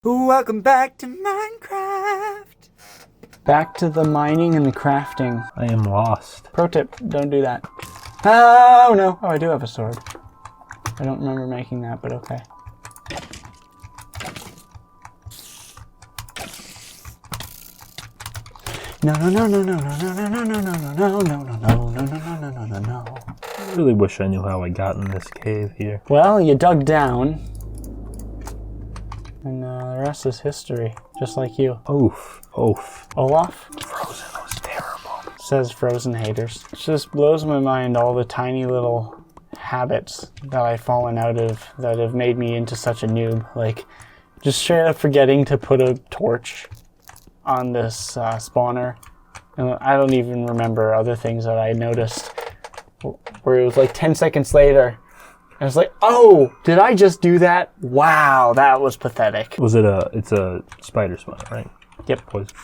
Welcome back to Minecraft. Back to the mining and the crafting. I am lost. Pro tip, don't do that. Oh no. Oh, I do have a sword. I don't remember making that, but okay. No. I really wish I knew how I got in this cave here. Well, you dug down. And the rest is history, just like you. Oof. Olaf? Frozen was terrible. Says Frozen haters. It just blows my mind all the tiny little habits that I've fallen out of that have made me into such a noob. Like, just straight up forgetting to put a torch on this spawner. And I don't even remember other things that I noticed where it was like 10 seconds later. I was like, oh, did I just do that? Wow, that was pathetic. Was it it's a spider spawn, right? Yep. Poison.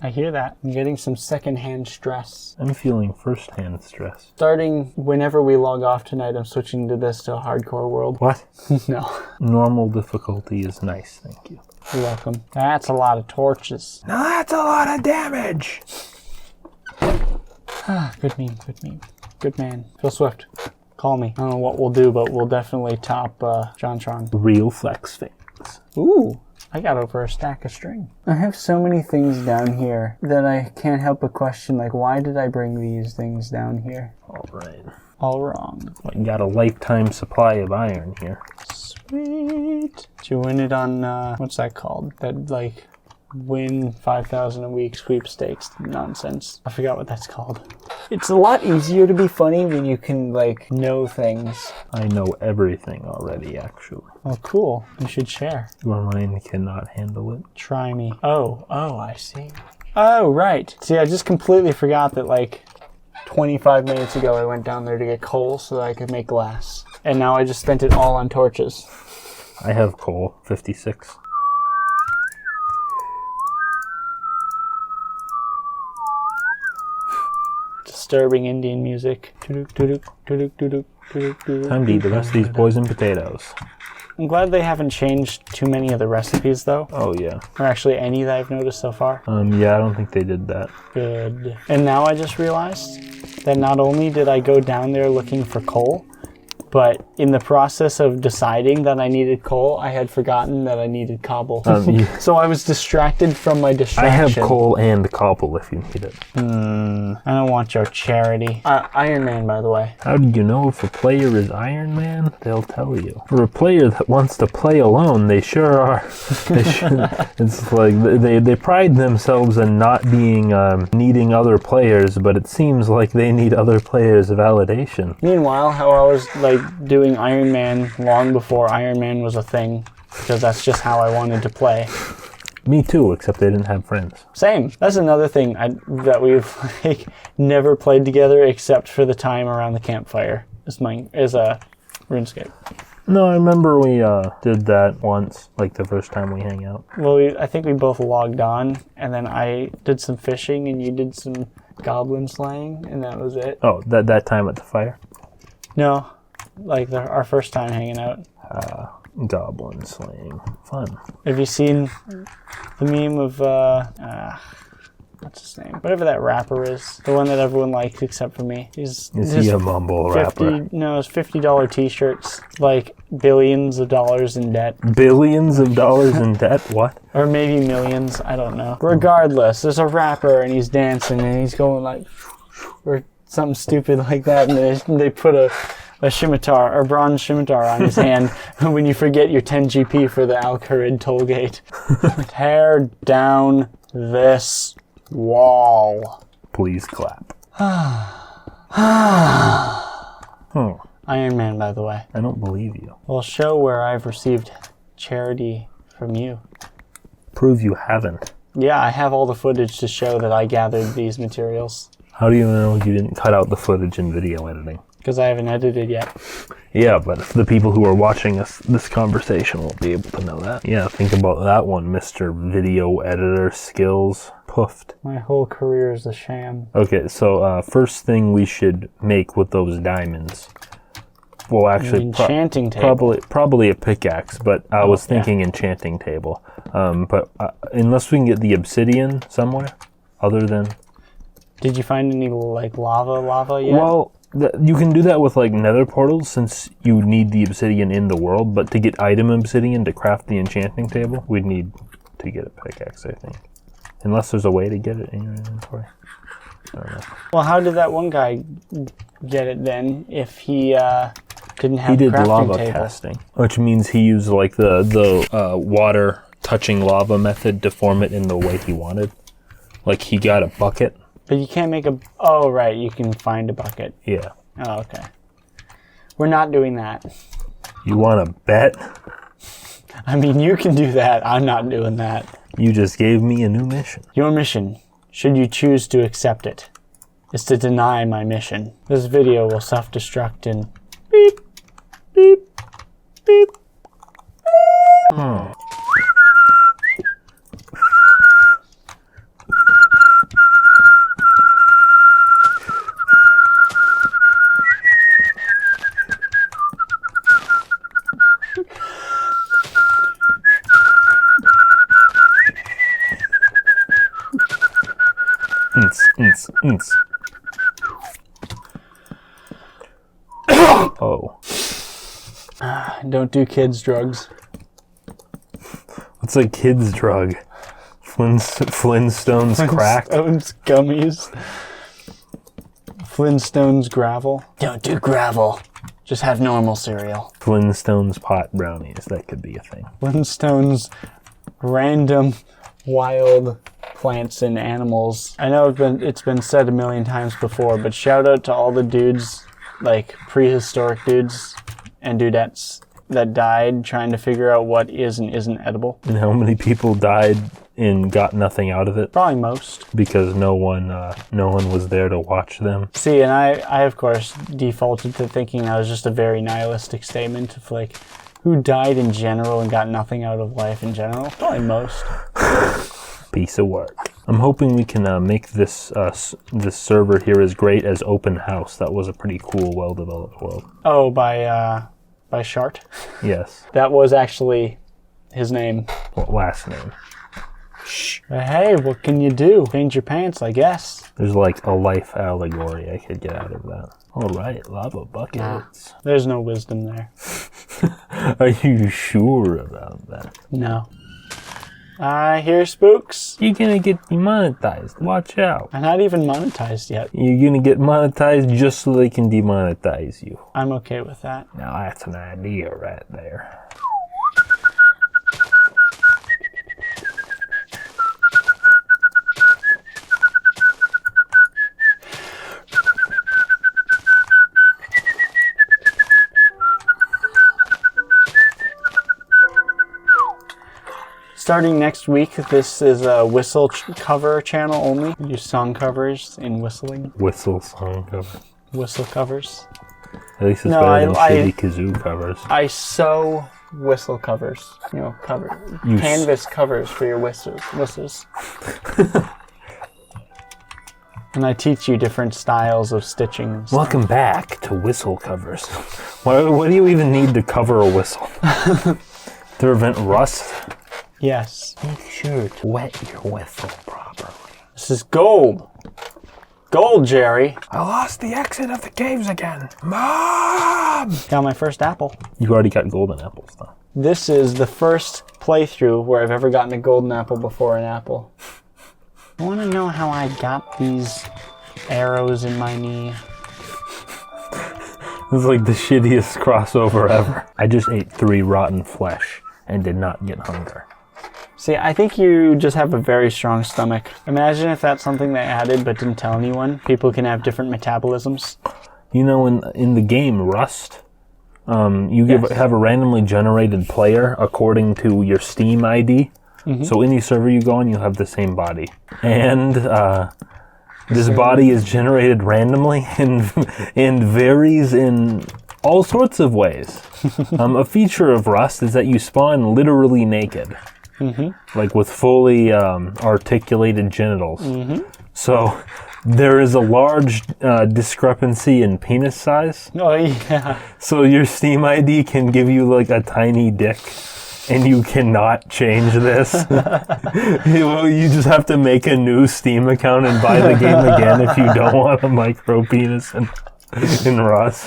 I hear that. I'm getting some secondhand stress. I'm feeling first-hand stress. Starting whenever we log off tonight, I'm switching to this to a hardcore world. What? No. Normal difficulty is nice, thank you. You're welcome. That's a lot of torches. Now that's a lot of damage! Good meme. Good man. Phil Swift. Call me. I don't know what we'll do, but we'll definitely top JonTron. Real flex things. Ooh, I got over a stack of string. I have so many things down here that I can't help but question, like, why did I bring these things down here? All right. All wrong. Well, you got a lifetime supply of iron here. Sweet. Did you win it on, what's that called? That, like, win 5,000 a week sweepstakes nonsense. I forgot what that's called. It's a lot easier to be funny when you can, like, know things. I know everything already, actually. Oh, cool. You should share. Your mind cannot handle it. Try me. Oh, I see. Oh, right. See, I just completely forgot that, like, 25 minutes ago I went down there to get coal so that I could make glass. And now I just spent it all on torches. I have coal, 56. Disturbing Indian music. Time to eat the rest of these poison potatoes. I'm glad they haven't changed too many of the recipes, though. Oh, yeah. Or actually any that I've noticed so far. Yeah, I don't think they did that. Good. And now I just realized that not only did I go down there looking for coal, but in the process of deciding that I needed coal, I had forgotten that I needed cobble. So I was distracted from my distraction. I have coal and cobble if you need it. I don't want your charity. Iron Man, by the way. How did you know if a player is Iron Man? They'll tell you. For a player that wants to play alone, they sure are. It's like they pride themselves in not being needing other players, but it seems like they need other players' validation. Meanwhile, how I was like doing Iron Man long before Iron Man was a thing, because that's just how I wanted to play. Me too, except they didn't have friends. Same. That's another thing that we've like never played together except for the time around the campfire. Is a RuneScape. No, I remember we did that once, like the first time we hang out. Well, I think we both logged on, and then I did some fishing, and you did some goblin slaying, and that was it. Oh, that time at the fire? No, like our first time hanging out. Goblin slaying. Fun. Have you seen the meme of, what's his name? Whatever that rapper is. The one that everyone likes except for me. Is he a mumble rapper? No, it's $50 t-shirts. Like billions of dollars in debt. Billions of dollars in debt? What? Or maybe millions. I don't know. Regardless, there's a rapper and he's dancing and he's going like, or something stupid like that. And they put a scimitar, or bronze scimitar on his hand when you forget your 10 GP for the Al-Kharid toll gate. Tear down this wall. Please clap. Iron Man, by the way. I don't believe you. Well, show where I've received charity from you. Prove you haven't. Yeah, I have all the footage to show that I gathered these materials. How do you know you didn't cut out the footage in video editing? Because I haven't edited yet. Yeah, but the people who are watching this conversation won't be able to know that. Yeah, think about that one, Mr. Video Editor Skills. Poofed. My whole career is a sham. Okay, so first thing we should make with those diamonds Well, actually, enchanting table. Probably a pickaxe, but I was thinking enchanting table. But unless we can get the obsidian somewhere, other than... Did you find any, like, lava yet? Well, you can do that with, like, nether portals, since you need the obsidian in the world, but to get item obsidian to craft the enchanting table, we'd need to get a pickaxe, I think. Unless there's a way to get it in your inventory. I don't know. Well, how did that one guy get it then, if he didn't have He did crafting lava table? casting, which means he used, like, the water touching lava method to form it in the way he wanted. Like, he got a bucket. But you can't make a... Oh, right, you can find a bucket. Yeah. Oh, okay. We're not doing that. You want to bet? I mean, you can do that. I'm not doing that. You just gave me a new mission. Your mission, should you choose to accept it, is to deny my mission. This video will self-destruct in beep, beep, beep. Oh. Don't do kids' drugs. What's a kid's drug? Flintstones crack? Flintstones gummies. Flintstones gravel. Don't do gravel. Just have normal cereal. Flintstones pot brownies. That could be a thing. Flintstones random wild plants and animals. I know it's been said a million times before, but shout out to all the dudes, like prehistoric dudes and dudettes that died trying to figure out what is and isn't edible. And how many people died and got nothing out of it? Probably most. Because no one was there to watch them. See, and I of course defaulted to thinking that was just a very nihilistic statement of like, who died in general and got nothing out of life in general? Probably most. Piece of work. I'm hoping we can make this this server here as great as Open House. That was a pretty cool, well-developed world. Oh, by Shart? Yes. That was actually his name. What last name? Hey, what can you do? Change your pants, I guess. There's like a life allegory I could get out of that. All right, lava buckets. There's no wisdom there. Are you sure about that? No. I hear spooks. You're gonna get demonetized. Watch out. I'm not even monetized yet. You're gonna get monetized just so they can demonetize you. I'm okay with that. Now that's an idea right there. Starting next week, this is a whistle cover channel only. We do song covers in whistling. Whistle song cover. Whistle covers. At least it's better than shitty kazoo covers. I sew whistle covers. You know, canvas covers for your whistles. And I teach you different styles of stitching. Welcome back to whistle covers. What do you even need to cover a whistle? To prevent rust? Yes. Make sure to wet your whistle properly. This is gold. Gold, Jerry. I lost the exit of the caves again. Mom! Got my first apple. You already got golden apples, though. This is the first playthrough where I've ever gotten a golden apple before an apple. I want to know how I got these arrows in my knee. This is like the shittiest crossover ever. I just ate 3 rotten flesh and did not get hunger. See, I think you just have a very strong stomach. Imagine if that's something they added but didn't tell anyone. People can have different metabolisms. You know, in the game Rust, have a randomly generated player according to your Steam ID. Mm-hmm. So any server you go on, you'll have the same body. And this body is generated randomly and varies in all sorts of ways. A feature of Rust is that you spawn literally naked. Mm-hmm. Like with fully articulated genitals. Mm-hmm. So there is a large discrepancy in penis size. Oh, yeah. So your Steam ID can give you like a tiny dick, and you cannot change this. You just have to make a new Steam account and buy the game again if you don't want a micro penis in Rust.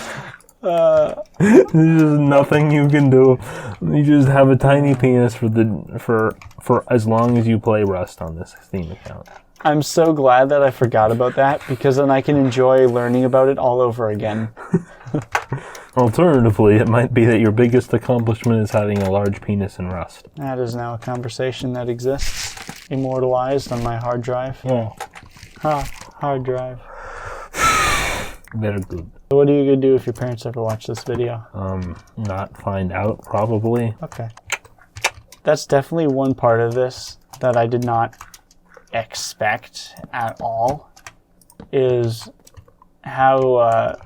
There's just nothing you can do. You just have a tiny penis for as long as you play Rust on this Steam account. I'm so glad that I forgot about that, because then I can enjoy learning about it all over again. Alternatively, it might be that your biggest accomplishment is having a large penis in Rust. That is now a conversation that exists, immortalized on my hard drive. Yeah. Hard drive. Very good. So what are you going to do if your parents ever watch this video? Not find out, probably. Okay. That's definitely one part of this that I did not expect at all, is how,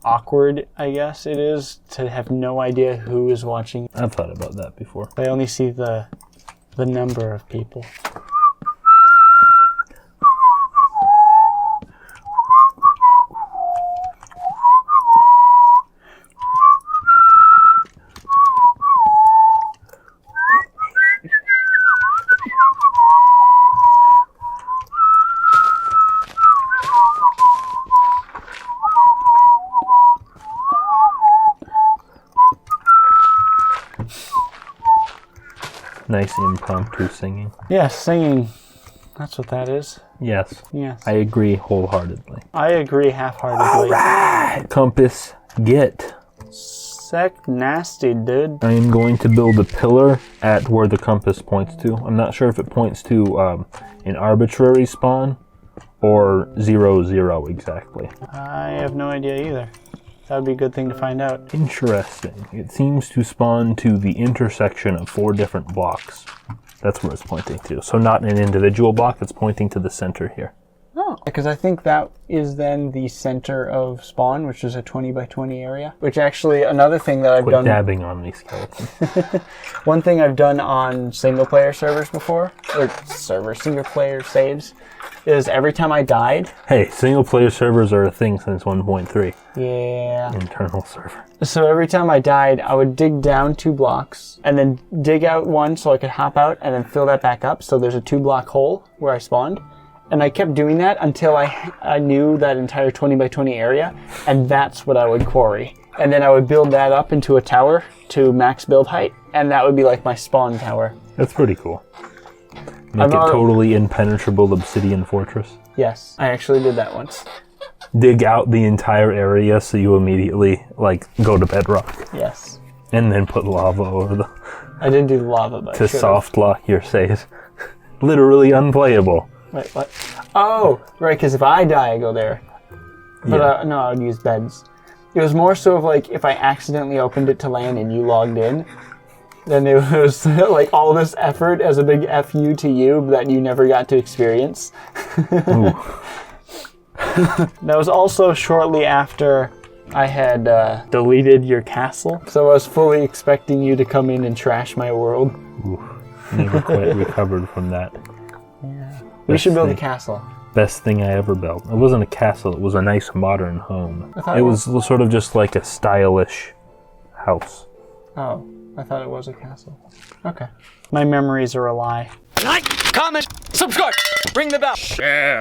awkward, I guess, it is to have no idea who is watching. I've thought about that before. I only see the number of people. Nice impromptu singing. Yes, singing. That's what that is. Yes. Yes. I agree wholeheartedly. I agree half-heartedly. Alright! Compass, get. Sick nasty, dude. I am going to build a pillar at where the compass points to. I'm not sure if it points to an arbitrary spawn or 0, 0 exactly. I have no idea either. That would be a good thing to find out. Interesting. It seems to spawn to the intersection of 4 different blocks. That's where it's pointing to. So not an individual block, it's pointing to the center here. Oh, because I think that is then the center of spawn, which is a 20 by 20 area. Which actually, another thing that I've Quit done... dabbing on these skeletons. One thing I've done on single-player servers before, or single-player saves, is every time I died... Hey, single-player servers are a thing since 1.3. Yeah. Internal server. So every time I died, I would dig down 2 blocks, and then dig out 1 so I could hop out, and then fill that back up, so there's a 2-block hole where I spawned. And I kept doing that until I knew that entire 20 by 20 area, and that's what I would quarry. And then I would build that up into a tower to max build height, and that would be like my spawn tower. That's pretty cool. Make it totally impenetrable obsidian fortress. Yes, I actually did that once. Dig out the entire area so you immediately, go to bedrock. Yes. And then put lava over the... I did do the lava, but to soft lock your save. Literally unplayable. Wait, what? Oh, right, because if I die, I go there. But Yeah. no, I would use beds. It was more so of if I accidentally opened it to land and you logged in, then it was all this effort as a big FU to you that you never got to experience. That was also shortly after I had deleted your castle, so I was fully expecting you to come in and trash my world. Never quite recovered from that. Yeah. We should build a castle. Best thing I ever built. It wasn't a castle, it was a nice modern home. It was sort of just like a stylish house. Oh, I thought it was a castle. Okay. My memories are a lie. Like, comment, subscribe, ring the bell. Share.